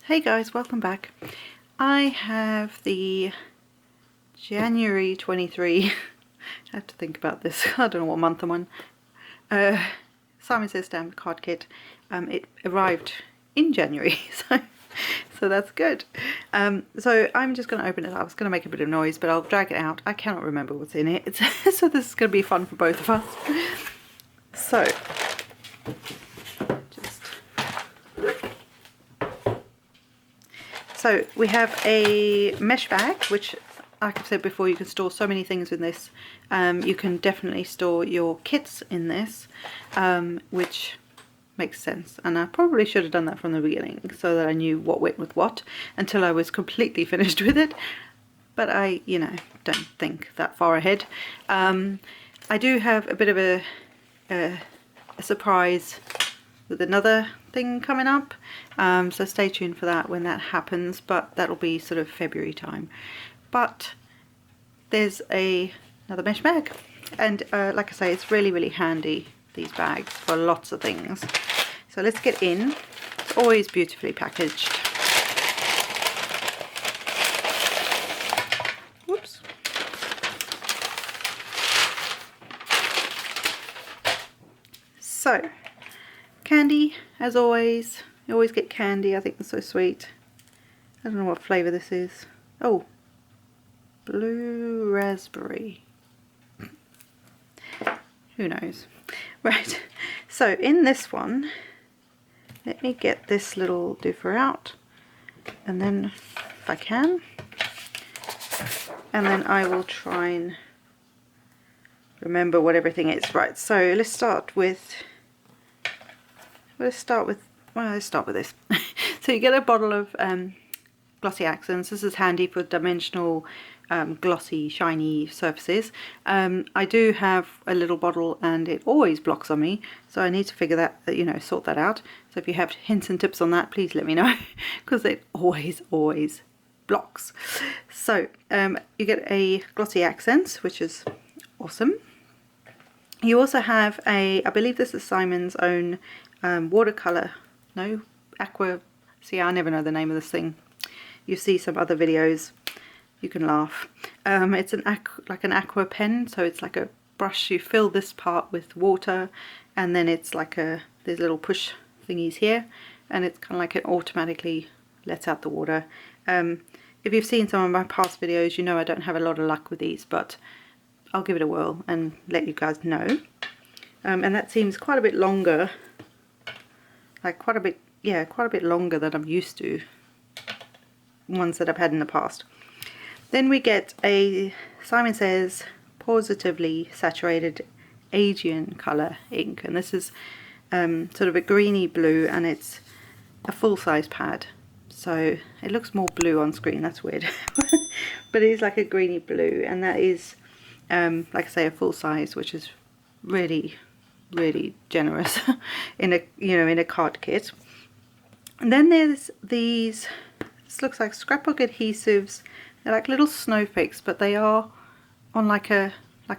Hey guys, welcome back. I have the January 23, I have to think about this, I don't know what month I'm on, Simon Says Stamp card kit. It arrived in January, so that's good. So I'm just going to open it up. It's going to make a bit of noise, but I'll drag it out. I cannot remember what's in it, so this is going to be fun for both of us. So, So we have a mesh bag, which, like I've said before, you can store so many things in this. You can definitely store your kits in this, which makes sense. And I probably should have done that from the beginning so that I knew what went with what until I was completely finished with it. But I, don't think that far ahead. I do have a bit of a surprise with another thing coming up, so stay tuned for that when that happens, but that'll be sort of February time. But there's another mesh bag, and like I say, it's really handy, these bags, for lots of things. So let's get in. It's always beautifully packaged. Whoops. So candy, as always. You always get candy. I think it's so sweet. I don't know what flavour this is. Oh, blue raspberry. Who knows? Right, so in this one, let me get this little doofer out, and then if I can, and then I will try and remember what everything is. Right, so let's start with this. So you get a bottle of glossy accents. This is handy for dimensional glossy shiny surfaces. I do have a little bottle and it always blocks on me, so I need to figure that, sort that out. So if you have hints and tips on that, please let me know, because it always blocks. So you get a glossy accents, which is awesome. You also have I believe this is Simon's own watercolor, aqua, see, I never know the name of this thing. You see some other videos, you can laugh. It's like an aqua pen, so it's like a brush. You fill this part with water, and then it's like there's little push thingies here, and it's kind of like it automatically lets out the water. If you've seen some of my past videos, you know I don't have a lot of luck with these, but I'll give it a whirl and let you guys know. And that seems quite a bit longer, like quite a bit longer than I'm used to ones that I've had in the past. Then we get a Simon Says Positively Saturated Asian Colour ink, and this is sort of a greeny blue, and it's a full-size pad, so it looks more blue on screen. That's weird. But it is like a greeny blue, and that is like I say, a full size, which is really generous in a card kit. And then there's these, this looks like scrapbook adhesives. They're like little snowflakes, but they are on like a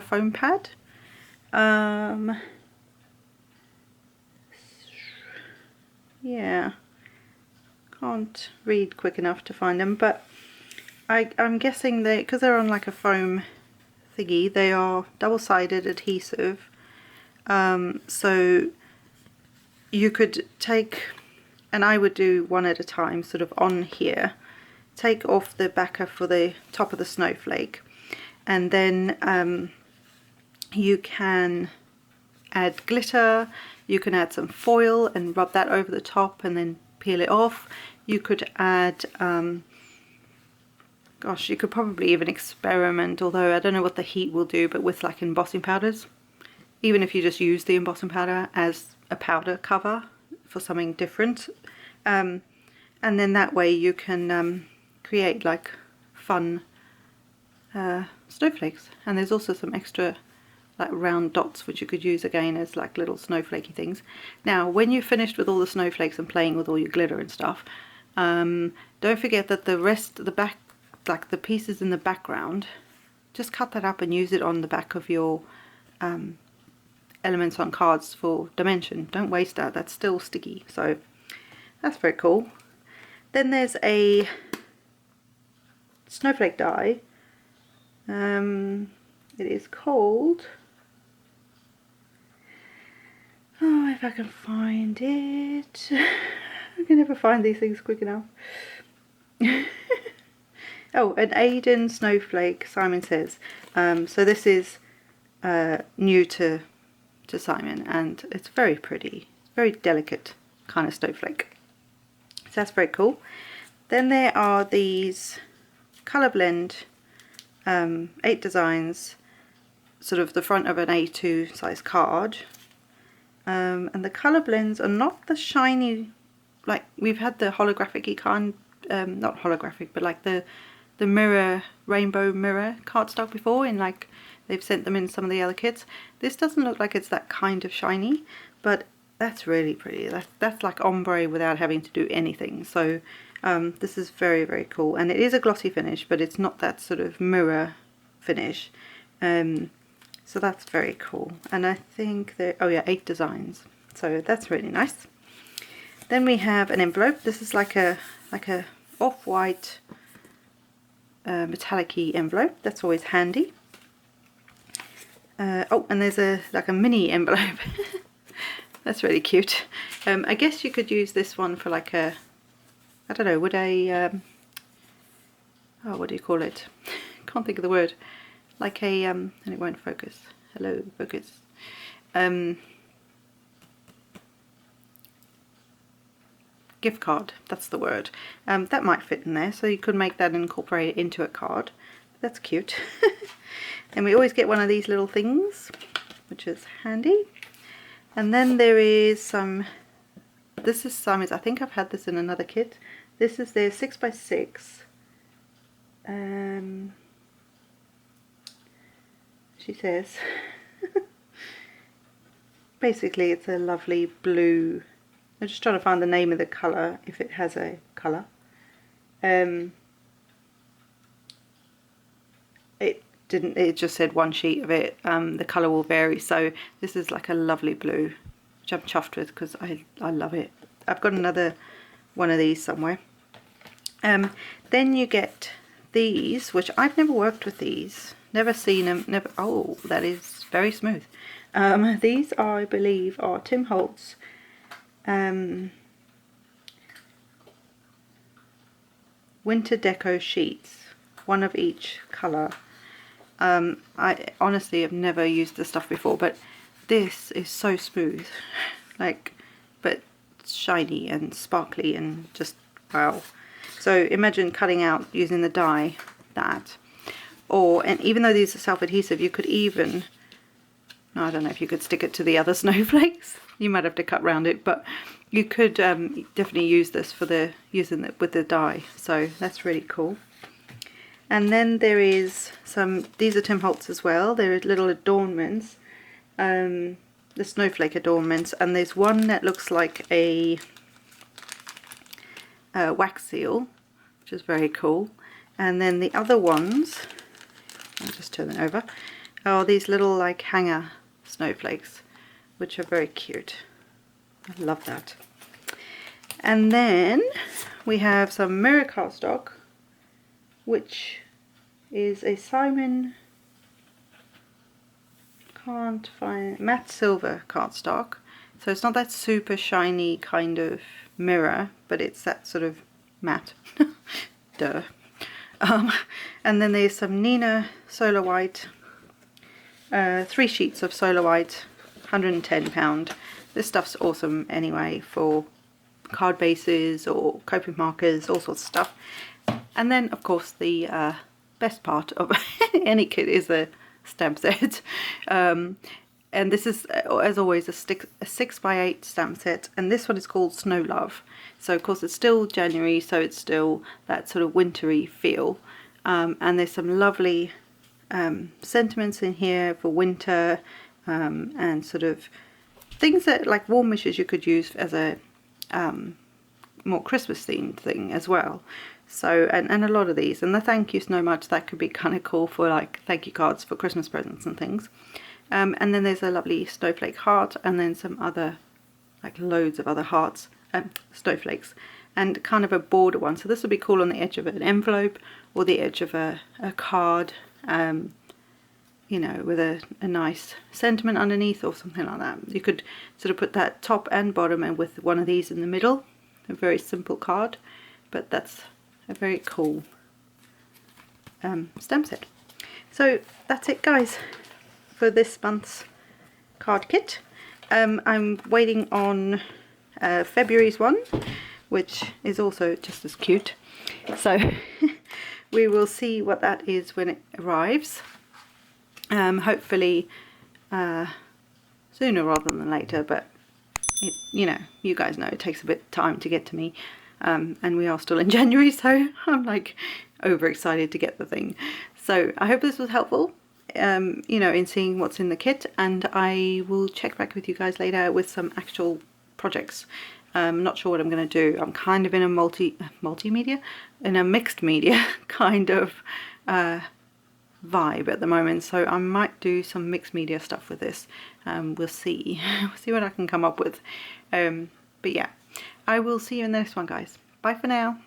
foam pad. Yeah, can't read quick enough to find them, but I'm guessing because they're on like a foam thingy, they are double-sided adhesive. So you could take, and I would do one at a time, sort of on here, take off the backer for the top of the snowflake, and then you can add glitter, you can add some foil and rub that over the top and then peel it off. You could add gosh, you could probably even experiment, although I don't know what the heat will do, but with like embossing powders, even if you just use the embossing powder as a powder cover for something different, and then that way you can create like fun snowflakes. And there's also some extra like round dots which you could use again as like little snowflakey things. Now when you've finished with all the snowflakes and playing with all your glitter and stuff, don't forget that the back, like the pieces in the background, just cut that up and use it on the back of your elements on cards for dimension. Don't waste that, that's still sticky, so that's very cool. Then there's a snowflake die. It is called, oh, if I can find it. I can never find these things quick enough. Oh, an Aiden snowflake, Simon says. So this is new to Simon, and it's very pretty, very delicate kind of snowflake. So that's very cool. Then there are these colour blend 8 designs, sort of the front of an A2 size card. And the colour blends are not the shiny, like we've had the holographic-y kind, not holographic, but like the mirror, rainbow mirror cardstock before, in like they've sent them in some of the other kits. This doesn't look like it's that kind of shiny, but that's really pretty. That's like ombre without having to do anything. So this is very, very cool, and it is a glossy finish, but it's not that sort of mirror finish. So that's very cool, and I think there, oh yeah, 8 designs, so that's really nice. Then we have an envelope. This is like a off-white metallic-y envelope. That's always handy. Oh, and there's like a mini envelope. That's really cute. I guess you could use this one for like a, I don't know, would a oh, what do you call it? Can't think of the word. Like a and it won't focus. Hello, focus. Gift card, that's the word. That might fit in there, so you could make that and incorporate it into a card. That's cute. And we always get one of these little things, which is handy. And then there is some, this is Simon's, I think I've had this in another kit. This is their 6x6. She says, basically it's a lovely blue, I'm just trying to find the name of the colour, if it has a colour. It just said one sheet of it. The colour will vary, so this is like a lovely blue, which I'm chuffed with because I love it. I've got another one of these somewhere. Then you get these, which I've never worked with these, never seen them, never. Oh, that is very smooth. These are, I believe, are Tim Holtz winter deco sheets, one of each colour. I honestly have never used this stuff before, but this is so smooth, like, but shiny and sparkly and just wow. So imagine cutting out using the die that, or, and even though these are self-adhesive, you could even, no, I don't know if you could stick it to the other snowflakes. You might have to cut around it, but you could definitely use this for the using it with the die. So that's really cool. And then there is some, these are Tim Holtz as well. There are little adornments, the snowflake adornments, and there's one that looks like a wax seal, which is very cool. And then the other ones, I'll just turn it over, are these little like hanger snowflakes, which are very cute. I love that. And then we have some mirror cardstock, which is a Simon, can't find, matte silver cardstock. So it's not that super shiny kind of mirror, but it's that sort of matte. Duh. And then there's some Nina Solar White, 3 sheets of Solar White, £110. This stuff's awesome anyway for card bases or coping markers, all sorts of stuff. And then of course the best part of any kit is a stamp set. And this is, as always, a 6x8 stamp set, and this one is called Snow Love. So of course it's still January, so it's still that sort of wintry feel. And there's some lovely sentiments in here for winter, and sort of things that, like warm wishes, you could use as a more Christmas themed thing as well. So, and a lot of these, and the thank you so much, that could be kind of cool for like thank you cards for Christmas presents and things. And then there's a lovely snowflake heart, and then some other, like loads of other hearts, snowflakes. and kind of a border one. So this would be cool on the edge of an envelope or the edge of a card, you know, with a nice sentiment underneath or something like that. You could sort of put that top and bottom and with one of these in the middle. A very simple card, but that's a very cool stamp set. So that's it, guys, for this month's card kit. I'm waiting on February's one, which is also just as cute. So we will see what that is when it arrives. Hopefully sooner rather than later, but it, you know, you guys know it takes a bit of time to get to me, and we are still in January, so I'm like overexcited to get the thing. So I hope this was helpful, you know, in seeing what's in the kit, and I will check back with you guys later with some actual projects. I'm not sure what I'm going to do. I'm kind of in a multimedia, in a mixed media kind of vibe at the moment, so I might do some mixed media stuff with this. We'll see. We'll see what I can come up with. But yeah, I will see you in the next one, guys. Bye for now.